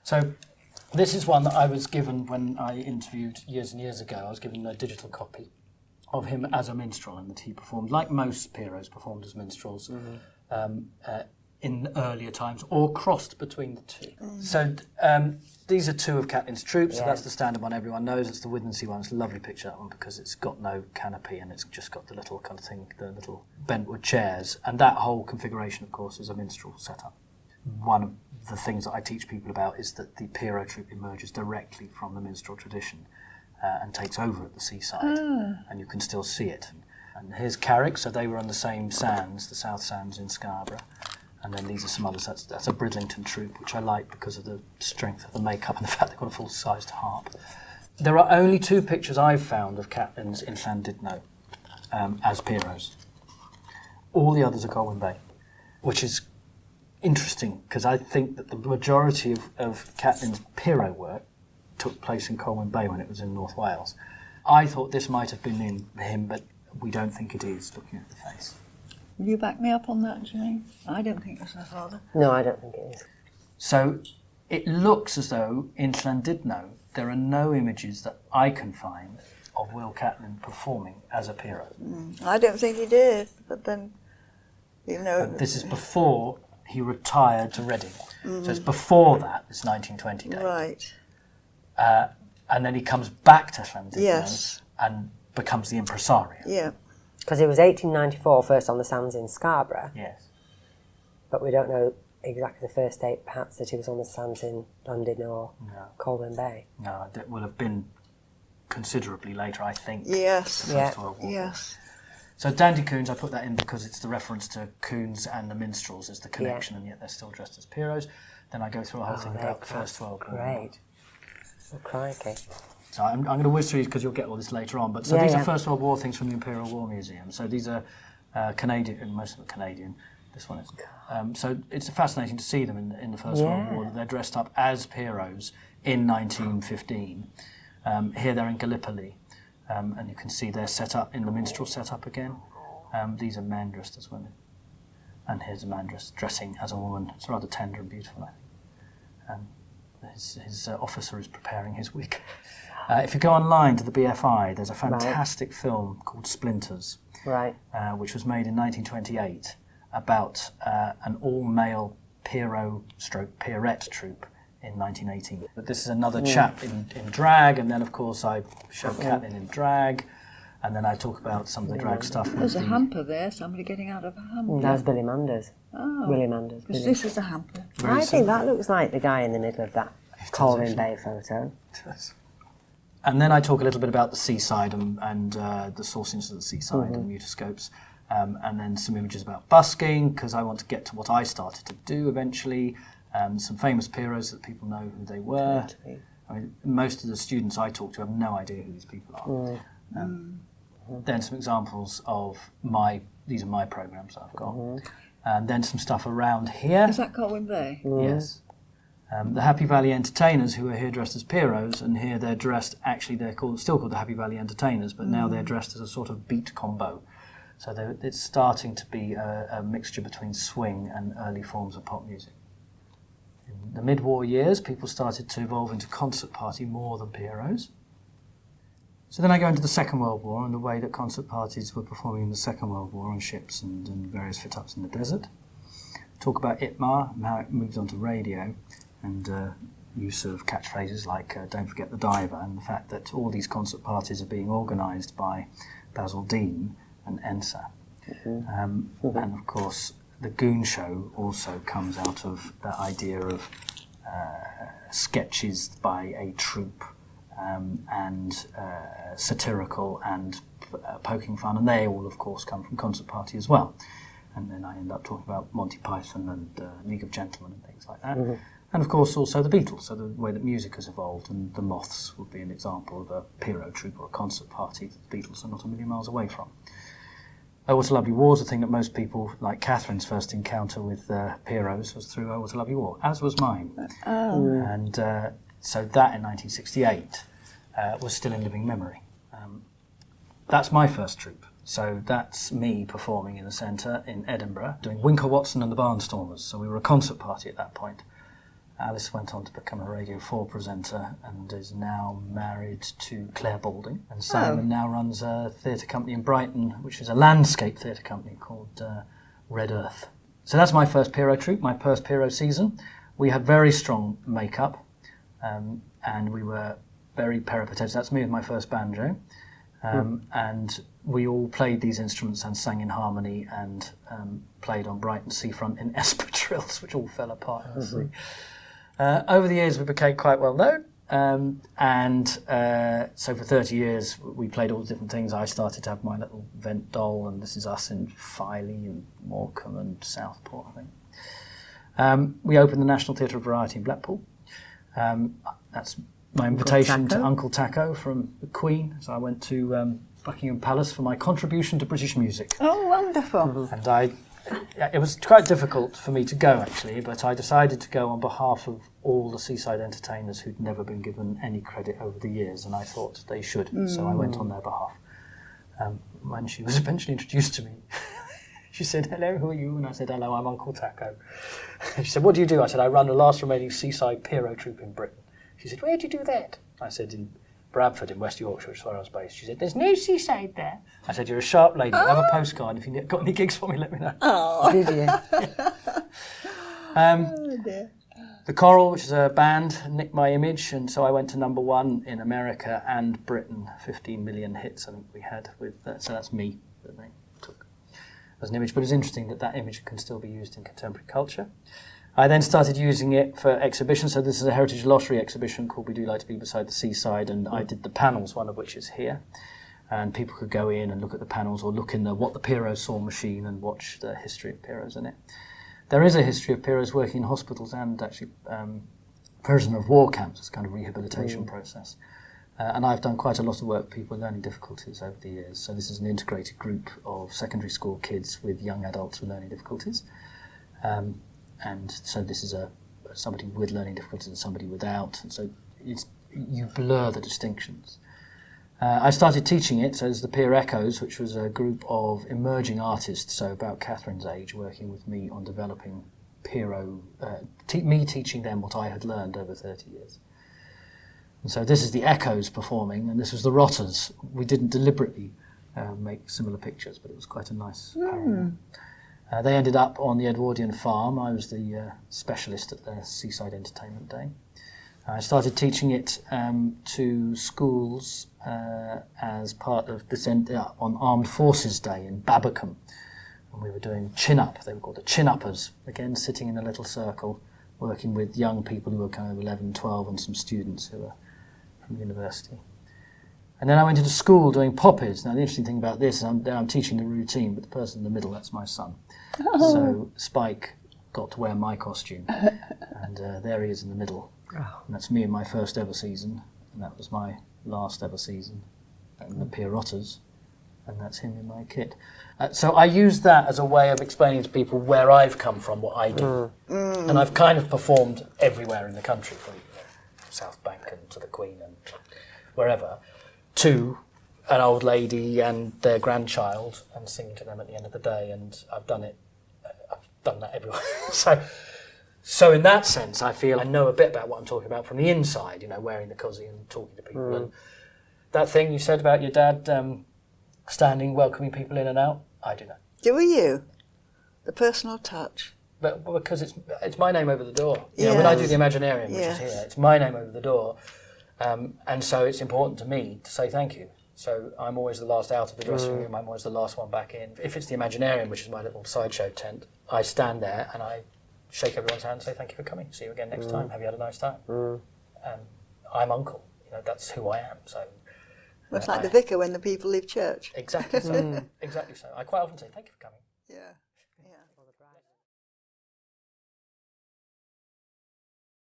So this is one that I was given when I interviewed years and years ago. I was given a digital copy of him as a minstrel, and that he performed, like most Pierrots, performed as minstrels in earlier times, or crossed between the two. So these are two of Catlin's troupes, so that's the standard one everyone knows. It's the Widensea one. It's a lovely picture, that one, because it's got no canopy and it's just got the little kind of thing, the little bentwood chairs. And that whole configuration, of course, is a minstrel setup. One of the things that I teach people about is that the Pierrot troupe emerges directly from the minstrel tradition and takes over at the seaside, and you can still see it. And here's Carrick, so they were on the same sands, the South Sands in Scarborough. And then these are some others. That's a Bridlington troupe, which I like because of the strength of the makeup and the fact they've got a full-sized harp. There are only two pictures I've found of Catlins in Llandudno as Pierrots. All the others are Colwyn Bay, which is interesting because I think that the majority of Catlin's Pierrot work took place in Colwyn Bay when it was in North Wales. I thought this might have been in him, but we don't think it is, looking at the face. Will you back me up on that, Jane? I don't think it's her father. No, I don't think it is. So it looks as though in Llandudno there are no images that I can find of Will Catlin performing as a Pierrot. I don't think he did, but then, you know... But this is before he retired to Reading. So it's before that, this 1920 date. Right. And then he comes back to Llandudno Yes. and becomes the impresario. Yeah. Because it was 1894 first on the sands in Scarborough, Yes. but we don't know exactly the first date, perhaps, that he was on the sands in London or Colwyn Bay. No, it will have been considerably later, I think. Yes. the First World War. Yes. So Dandy Coons, I put that in because it's the reference to Coons and the minstrels is the connection, and yet they're still dressed as Pierrots. Then I go through a whole thing about the First World War. Great. Oh, crikey. So I'm going to whiz through these because you'll get all this later on. But so these are First World War things from the Imperial War Museum. So these are Canadian, and most of them are Canadian. This one isn't. So it's fascinating to see them in the First World War. They're dressed up as Pierrots in 1915. Here they're in Gallipoli, and you can see they're set up in the minstrel setup again. These are men dressed as women. And here's a man dressing as a woman. It's rather tender and beautiful, I think. His officer is preparing his wig. If you go online to the BFI, there's a fantastic film called Splinters, which was made in 1928 about an all-male Pierrot troupe in 1918. But this is another chap in drag, and then of course I show Catlin in drag, and then I talk about some of the drag stuff. There's a hamper there, somebody getting out of a hamper. That's Billy Manders. Oh. Willie Manders. Because this is a hamper. I think that looks like the guy in the middle of that Colwyn Bay photo. It does. And then I talk a little bit about the seaside and the sourcings of the seaside and mutoscopes, and then some images about busking, because I want to get to what I started to do eventually. Some famous Pierrots that people know who they were. Totally. I mean, most of the students I talk to have no idea who these people are. Then some examples of these are my programmes that I've got. And then some stuff around here. Is that Colwyn Bay? Yes. The Happy Valley Entertainers, who are here dressed as Pierrots, and here they're dressed, actually they're still called the Happy Valley Entertainers, but now they're dressed as a sort of beat combo. So it's starting to be a mixture between swing and early forms of pop music. In the mid-war years, people started to evolve into concert party more than Pierrots. So then I go into the Second World War and the way that concert parties were performing in the Second World War on ships and various fit-ups in the desert. Talk about ITMA and how it moved on to radio, and use of catchphrases like don't forget the diver, and the fact that all these concert parties are being organised by Basil Dean and ENSA. And of course the Goon Show also comes out of that idea of sketches by a troupe and satirical and poking fun, and they all of course come from concert party as well. And then I end up talking about Monty Python and League of Gentlemen and things like that. And of course also the Beatles, so the way that music has evolved, and the Moths would be an example of a Pierrot troupe or a concert party that the Beatles are not a million miles away from. Oh, What a Lovely War is a thing that most people, like Catherine's first encounter with Pierrots was through Oh, What a Lovely War, as was mine. And so that in 1968 was still in living memory. That's my first troupe. So that's me performing in the centre in Edinburgh, doing Winkle Watson and the Barnstormers. So we were a concert party at that point. Alice went on to become a Radio 4 presenter and is now married to Claire Balding. And Simon now runs a theatre company in Brighton, which is a landscape theatre company called Red Earth. So that's my first Pierrot troupe, my first Pierrot season. We had very strong makeup, and we were very peripatetic. That's me with my first banjo. And we all played these instruments and sang in harmony and played on Brighton seafront in espadrilles, which all fell apart in the sea. Over the years, we became quite well known. So for 30 years, we played all the different things. I started to have my little vent doll, and this is us in Filey and Morecambe and Southport, I think. We opened the National Theatre of Variety in Blackpool. That's my invitation to Uncle Taco from the Queen. So I went to Buckingham Palace for my contribution to British music. Oh, wonderful. And it was quite difficult for me to go, actually, but I decided to go on behalf of all the seaside entertainers who'd never been given any credit over the years, and I thought they should, so I went on their behalf. When she was eventually introduced to me, she said, "Hello, who are you?" And I said, "Hello, I'm Uncle Taco." And she said, "What do you do?" I said, "I run the last remaining seaside Pierrot troupe in Britain." She said, "Where do you do that?" I said, "In Bradford in West Yorkshire, which is where I was based." She said, "There's no seaside there." I said, "You're a sharp lady. Have a postcard. If you've got any gigs for me, let me know." Oh, Did you? oh dear. The Coral, which is a band, nicked my image, and so I went to #1 in America and Britain. 15 million hits, I think we had with that. So that's me that they took as an image. But it's interesting that image can still be used in contemporary culture. I then started using it for exhibitions. So this is a Heritage Lottery exhibition called We Do Like to Be Beside the Seaside, and I did the panels, one of which is here. And people could go in and look at the panels or look in the What the Pierrot Saw machine and watch the history of Pierrots in it. There is a history of Pierrots working in hospitals and actually prisoner of war camps. It's a kind of rehabilitation process. And I've done quite a lot of work with people with learning difficulties over the years. So this is an integrated group of secondary school kids with young adults with learning difficulties. And so this is somebody with learning difficulties and somebody without. And so you blur the distinctions. I started teaching it as the Pier Echoes, which was a group of emerging artists, so about Catherine's age, working with me on developing Pierrot, me teaching them what I had learned over 30 years. And so this is the Echoes performing, and this was the Rotters. We didn't deliberately make similar pictures, but it was quite a nice parallel. They ended up on the Edwardian farm. I was the specialist at their Seaside Entertainment Day. I started teaching it to schools as part of this on Armed Forces Day in Babbacombe. And we were doing chin-up. They were called the chin-uppers. Again, sitting in a little circle, working with young people who were kind of 11, 12, and some students who were from university. And then I went into school doing Poppies. Now, the interesting thing about this is I'm teaching the routine, but the person in the middle, that's my son. Oh. So Spike got to wear my costume, and there he is in the middle. Oh. And that's me in my first ever season, and that was my last ever season, and the Pierrots, and that's him in my kit. So I use that as a way of explaining to people where I've come from, what I do. And I've kind of performed everywhere in the country, from South Bank and to the Queen and wherever, to an old lady and their grandchild and singing to them at the end of the day, and I've done that everywhere. So in that sense, I feel I know a bit about what I'm talking about from the inside, wearing the cosy and talking to people. And that thing you said about your dad standing, welcoming people in and out, I do that. Do you? The personal touch. But because it's my name over the door. When I do the Imaginarium, which is here, it's my name over the door. And so it's important to me to say thank you. So I'm always the last out of the dressing room, I'm always the last one back in. If it's the Imaginarium, which is my little sideshow tent, I stand there and I shake everyone's hand and say thank you for coming. See you again next time. Have you had a nice time? I'm Uncle. That's who I am. So it's like the vicar when the people leave church. Exactly so. Exactly so. I quite often say thank you for coming.